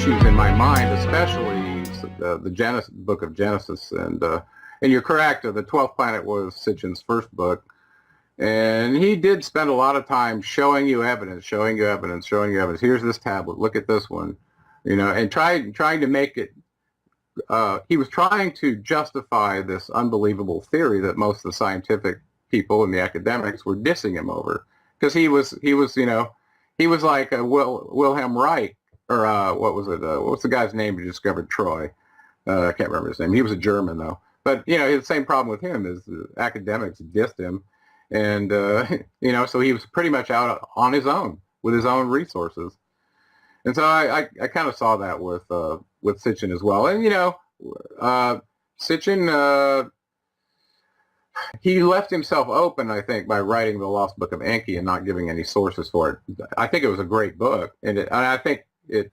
issues in my mind, especially the book of Genesis. And you're correct, the 12th planet was Sitchin's first book. And he did spend a lot of time showing you evidence. Here's this tablet. Look at this one. And trying to make it, he was trying to justify this unbelievable theory that most of the scientific people and the academics were dissing him over. Because he was like Wilhelm Reich, or what was it? What's the guy's name who discovered Troy? I can't remember his name. He was a German, though. But, the same problem with him is the academics dissed him. And, so he was pretty much out on his own with his own resources. And so I kind of saw that with Sitchin as well. And, Sitchin, he left himself open, I think, by writing The Lost Book of Enki and not giving any sources for it. I think it was a great book. And I think it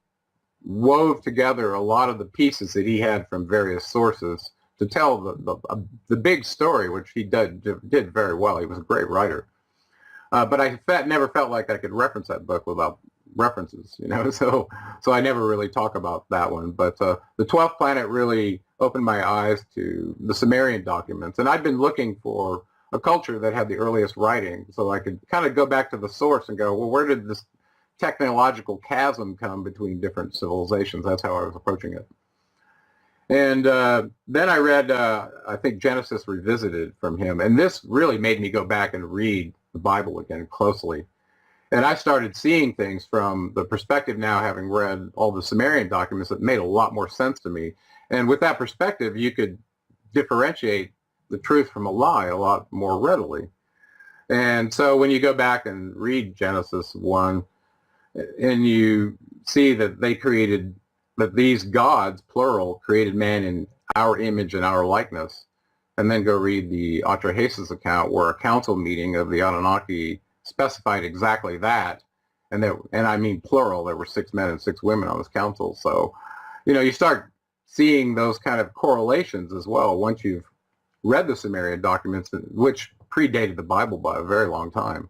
wove together a lot of the pieces that he had from various sources to tell the big story, which he did very well. He was a great writer. But I never felt like I could reference that book without references, so I never really talk about that one. But the 12th planet really opened my eyes to the Sumerian documents. And I'd been looking for a culture that had the earliest writing, so I could kind of go back to the source and go, well, where did this technological chasm come between different civilizations? That's how I was approaching it. And then I read, I think, Genesis Revisited from him. And this really made me go back and read the Bible again closely. And I started seeing things from the perspective now, having read all the Sumerian documents, that made a lot more sense to me. And with that perspective, you could differentiate the truth from a lie a lot more readily. And so when you go back and read Genesis 1, and you see that that these gods, plural, created man in our image and our likeness, and then go read the Atrahasis account, where a council meeting of the Anunnaki specified exactly that, and I mean plural. There were 6 men and 6 women on this council. So, you start seeing those kind of correlations as well once you've read the Sumerian documents, which predated the Bible by a very long time.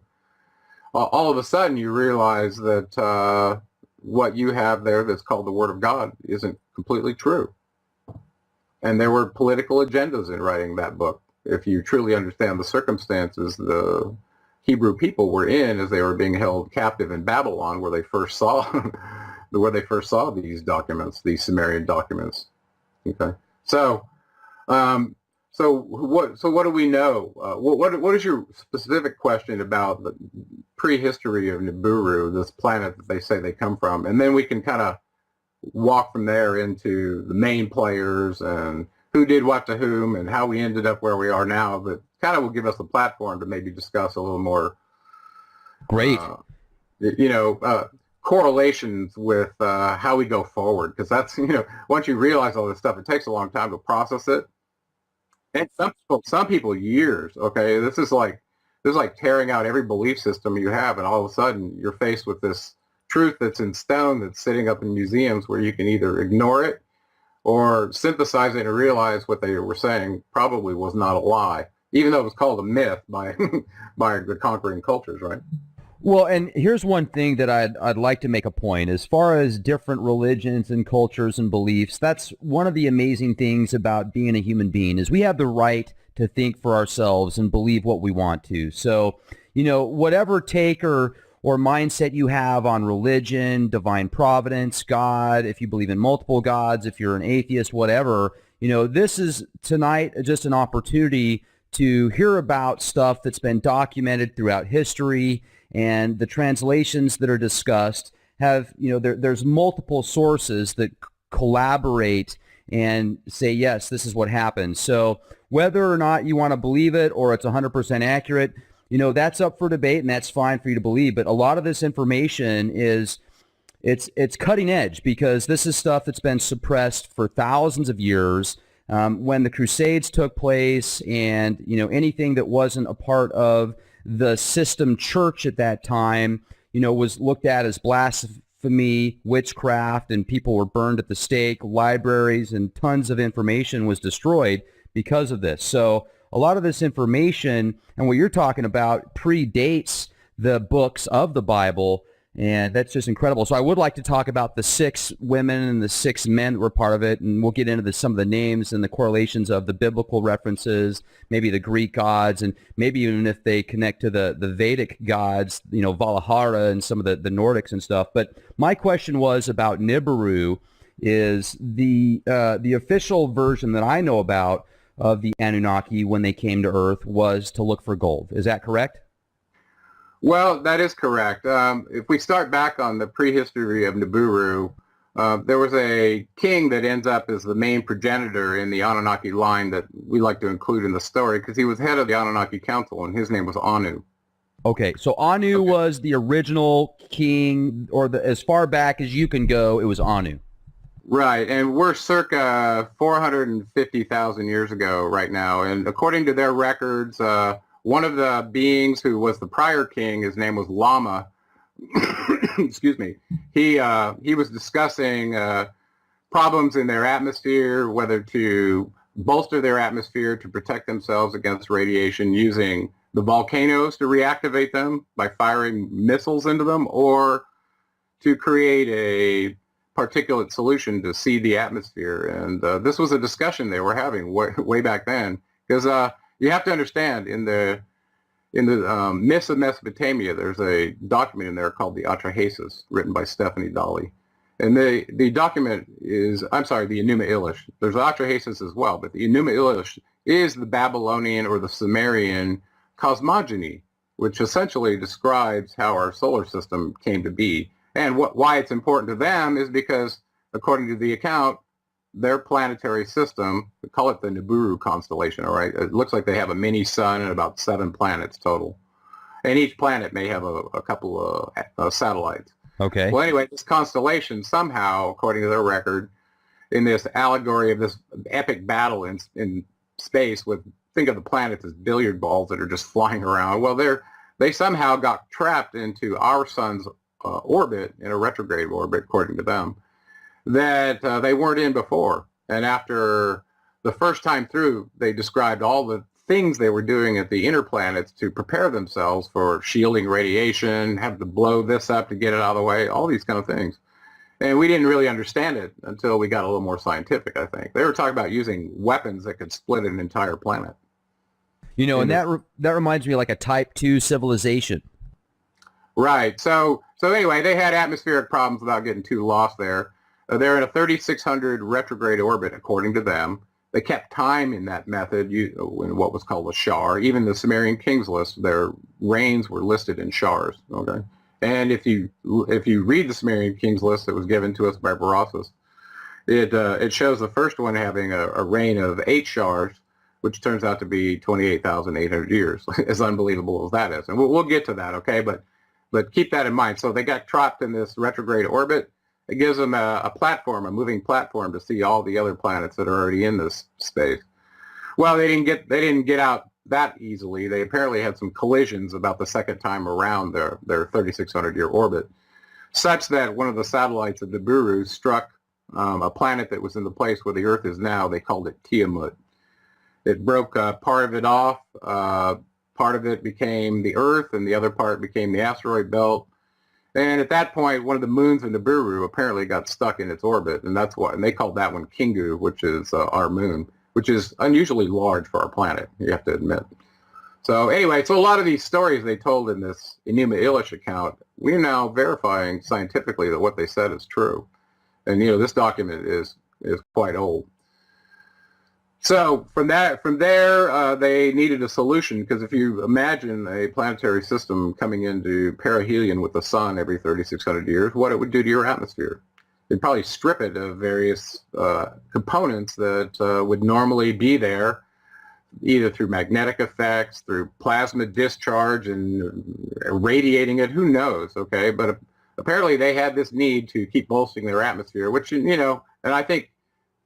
All of a sudden, you realize that what you have there that's called the Word of God isn't completely true. And there were political agendas in writing that book. If you truly understand the circumstances the Hebrew people were in as they were being held captive in Babylon, where they first saw these documents, these Sumerian documents. Okay, so what do we know? What is your specific question about the prehistory of Nibiru, this planet that they say they come from? And then we can kind of walk from there into the main players and who did what to whom and how we ended up where we are now. But kind of will give us a platform to maybe discuss a little more. Great. Correlations with how we go forward, because that's, once you realize all this stuff, it takes a long time to process it. And some people years. Okay, this is like tearing out every belief system you have, and all of a sudden you're faced with this truth that's in stone, that's sitting up in museums, where you can either ignore it or synthesize it and realize what they were saying probably was not a lie, even though it was called a myth by by the conquering cultures, right? Well, and here's one thing that I'd like to make a point. As far as different religions and cultures and beliefs, that's one of the amazing things about being a human being, is we have the right to think for ourselves and believe what we want to. So, whatever take or mindset you have on religion, divine providence, God, if you believe in multiple gods, if you're an atheist, whatever, this is tonight just an opportunity to hear about stuff that's been documented throughout history. And the translations that are discussed have, there's multiple sources that collaborate and say, yes, this is what happened. So whether or not you want to believe it or it's 100% accurate, that's up for debate, and that's fine for you to believe. But a lot of this information it's cutting edge, because this is stuff that's been suppressed for thousands of years. When the Crusades took place, and, anything that wasn't a part of the system church at that time, was looked at as blasphemy, witchcraft, and people were burned at the stake. Libraries and tons of information was destroyed because of this. So a lot of this information and what you're talking about predates the books of the Bible. And that's just incredible. So I would like to talk about the 6 women and the 6 men that were part of it, and we'll get into some of the names and the correlations of the biblical references, maybe the Greek gods, and maybe even if they connect to the Vedic gods, Valhalla and some of the Nordics and stuff. But my question was about Nibiru. Is the official version that I know about of the Anunnaki when they came to Earth was to look for gold. Is that correct? Well, that is correct. If we start back on the prehistory of Nibiru, there was a king that ends up as the main progenitor in the Anunnaki line that we like to include in the story because he was head of the Anunnaki Council, and his name was Anu. Okay, so Anu was the original king, or as far back as you can go, it was Anu. Right, and we're circa 450,000 years ago right now, and according to their records, one of the beings who was the prior king, his name was Lama. Excuse me. He was discussing problems in their atmosphere, whether to bolster their atmosphere to protect themselves against radiation using the volcanoes to reactivate them by firing missiles into them, or to create a particulate solution to seed the atmosphere. And this was a discussion they were having way back then, because you have to understand, in the myths of Mesopotamia, there's a document in there called the Atrahasis, written by Stephanie Dalley. And the document is, I'm sorry, the Enuma Elish. There's Atrahasis as well, but the Enuma Elish is the Babylonian or the Sumerian cosmogony, which essentially describes how our solar system came to be. And why it's important to them is because, according to the account, their planetary system, we call it the Nibiru constellation, all right? It looks like they have a mini sun and about 7 planets total. And each planet may have a couple of satellites. Okay. Well, anyway, this constellation somehow, according to their record, in this allegory of this epic battle in space with, think of the planets as billiard balls that are just flying around. Well, they somehow got trapped into our sun's orbit, in a retrograde orbit, according to them, that they weren't in before. And after the first time through, they described all the things they were doing at the inner planets to prepare themselves for shielding radiation, have to blow this up to get it out of the way, all these kind of things. And we didn't really understand it until we got a little more scientific, I think. They were talking about using weapons that could split an entire planet. And that reminds me of like a Type 2 civilization. Right. So anyway, they had atmospheric problems without getting too lost there. They're in a 3600 retrograde orbit, according to them. They kept time in that method in what was called a shar. Even the Sumerian kings list, their reigns were listed in shars. Okay. And if you read the Sumerian kings list that was given to us by Berossus, it shows the first one having a reign of 8 shars, which turns out to be 28,800 years. As unbelievable as that is. And we'll get to that, okay? But keep that in mind. So they got trapped in this retrograde orbit. It gives them a platform, a moving platform, to see all the other planets that are already in this space. Well, they didn't get out that easily. They apparently had some collisions about the second time around their 3,600-year orbit, such that one of the satellites of Nibiru struck a planet that was in the place where the Earth is now. They called it Tiamat. It broke part of it off. Part of it became the Earth, and the other part became the asteroid belt. And at that point, one of the moons of Nibiru apparently got stuck in its orbit, and they called that one Kingu, which is our moon, which is unusually large for our planet, you have to admit. So anyway, so a lot of these stories they told in this Enuma Elish account, we're now verifying scientifically that what they said is true. And this document is quite old. So from there, they needed a solution, because if you imagine a planetary system coming into perihelion with the sun every 3,600 years, what it would do to your atmosphere. It'd probably strip it of various components that would normally be there, either through magnetic effects, through plasma discharge and irradiating it, who knows, okay? But apparently they had this need to keep bolstering their atmosphere, which, and I think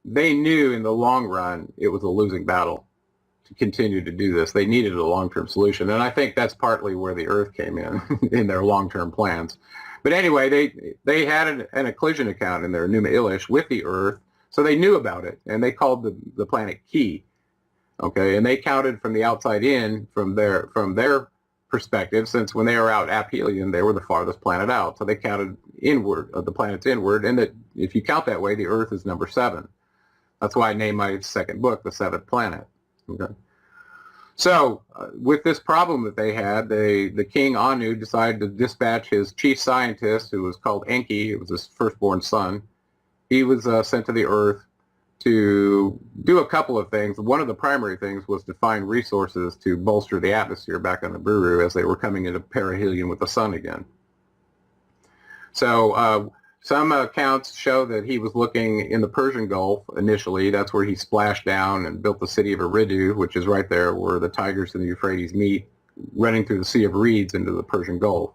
they knew in the long run it was a losing battle to continue to do this. They needed a long-term solution, and I think that's partly where the Earth came in their long-term plans. But anyway, they had an collision account in their Enuma Elish with the Earth, so they knew about it, and they called the planet Ki. Okay, and they counted from the outside in, from their perspective, since when they were out aphelion, they were the farthest planet out. So they counted inward, the planets inward, and that if you count that way, the Earth is number 7. That's why I named my second book The Seventh Planet. Okay. So with this problem that they had, the king Anu decided to dispatch his chief scientist, who was called Enki. It was his firstborn son. He was sent to the Earth to do a couple of things. One of the primary things was to find resources to bolster the atmosphere back on the Nibiru as they were coming into perihelion with the sun again. So some accounts show that he was looking in the Persian Gulf initially. That's where he splashed down and built the city of Eridu, which is right there where the Tigris and the Euphrates meet, running through the Sea of Reeds into the Persian Gulf.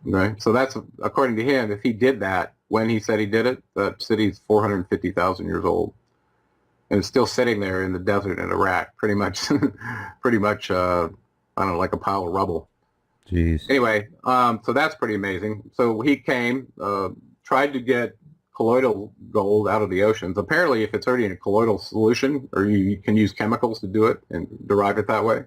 Okay? So that's, according to him, if he did that when he said he did it, that city's 450,000 years old. And it's still sitting there in the desert in Iraq, pretty much, I don't know, like a pile of rubble. Jeez. Anyway, so that's pretty amazing. So he came, tried to get colloidal gold out of the oceans. Apparently, if it's already in a colloidal solution, or you can use chemicals to do it and derive it that way,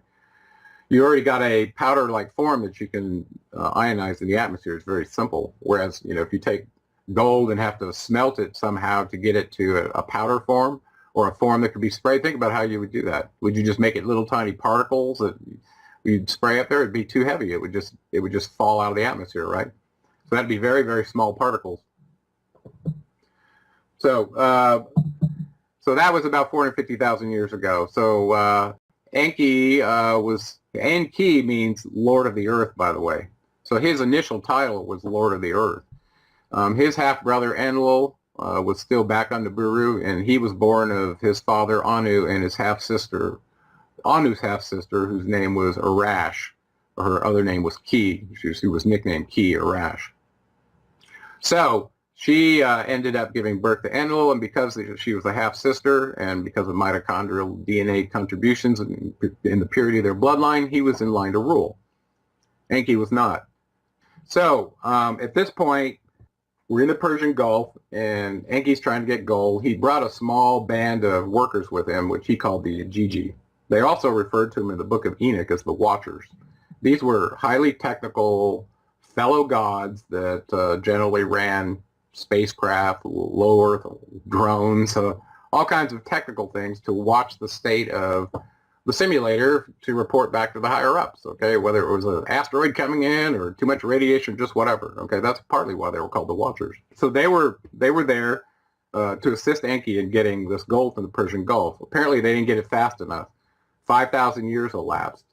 you already got a powder-like form that you can ionize in the atmosphere. It's very simple. Whereas, if you take gold and have to smelt it somehow to get it to a powder form, or a form that could be sprayed, think about how you would do that. Would you just make it little tiny particles that you'd spray up there? It'd be too heavy. It would just fall out of the atmosphere, right? So that'd be very, very small particles. So that was about 450,000 years ago. So Enki Enki means Lord of the Earth, by the way. So his initial title was Lord of the Earth. His half-brother Enlil was still back on Nibiru, and he was born of his father Anu and his half-sister, Anu's half-sister, whose name was Arash. Her other name was Ki. She was nicknamed Ki, Arash. So she ended up giving birth to Enlil, and because she was a half-sister and because of mitochondrial DNA contributions in the purity of their bloodline, he was in line to rule. Enki was not. So at this point, we're in the Persian Gulf, and Enki's trying to get gold. He brought a small band of workers with him, which he called the Igigi. They also referred to him in the Book of Enoch as the Watchers. These were highly technical fellow gods that generally ran spacecraft, low Earth drones, all kinds of technical things to watch the state of the simulator to report back to the higher ups, okay, whether it was an asteroid coming in or too much radiation, just whatever, okay. That's partly why they were called the Watchers. So they were there to assist Enki in getting this gold from the Persian Gulf. Apparently they didn't get it fast enough. 5,000 years elapsed.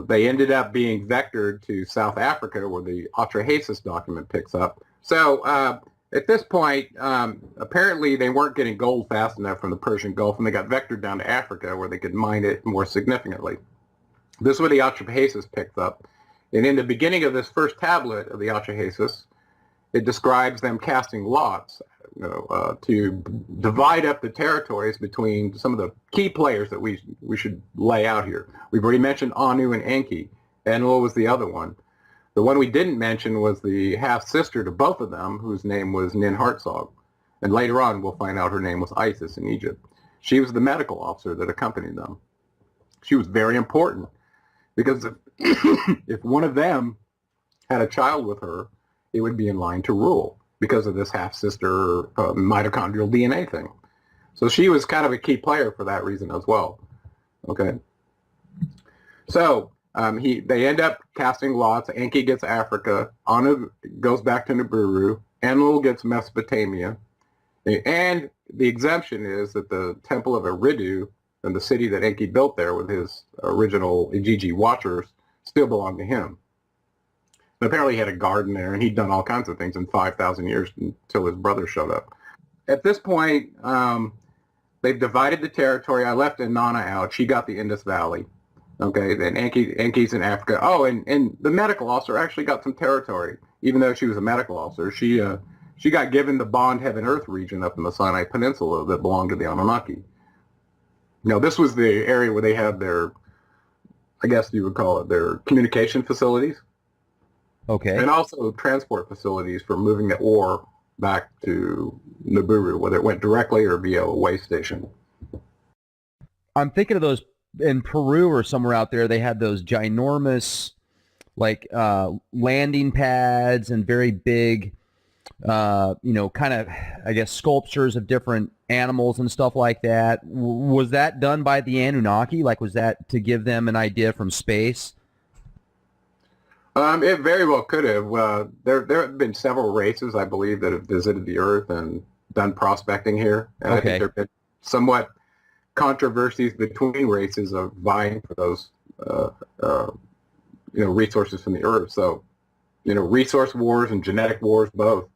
They ended up being vectored to South Africa, where the Atrahasis document picks up. So at this point, apparently they weren't getting gold fast enough from the Persian Gulf, and they got vectored down to Africa, where they could mine it more significantly. This is where the Atrahasis picked up. And in the beginning of this first tablet of the Atrahasis, it describes them casting lots to divide up the territories between some of the key players that we should lay out here. We've already mentioned Anu and Enki. Enlil was the other one. The one we didn't mention was the half-sister to both of them, whose name was Nin Hartzog. And later on, we'll find out her name was Isis in Egypt. She was the medical officer that accompanied them. She was very important because if one of them had a child with her, it would be in line to rule because of this half-sister mitochondrial DNA thing. So she was kind of a key player for that reason as well. Okay. So they end up casting lots. Enki gets Africa. Anu goes back to Nibiru. Enlil gets Mesopotamia. And the exemption is that the Temple of Eridu and the city that Enki built there with his original Igigi Watchers still belong to him. And apparently he had a garden there, and he'd done all kinds of things in 5,000 years until his brother showed up. At this point, they've divided the territory. I left Inanna out. She got the Indus Valley. Okay, then Enki's in Africa. Oh, and the medical officer actually got some territory. Even though she was a medical officer, she got given the Bond Heaven Earth region up in the Sinai Peninsula that belonged to the Anunnaki. Now, this was the area where they had their, I guess you would call it, their communication facilities. Okay. And also transport facilities for moving the ore back to Nibiru, whether it went directly or via a way station. I'm thinking of those in Peru or somewhere out there. They had those ginormous like landing pads and very big, kind of, I guess, sculptures of different animals and stuff like that. Was that done by the Anunnaki? Like, was that to give them an idea from space? It very well could have. There have been several races, I believe, that have visited the Earth and done prospecting here. And I think Okay. there have been somewhat controversies between races of vying for those, resources from the Earth. So, resource wars and genetic wars, both.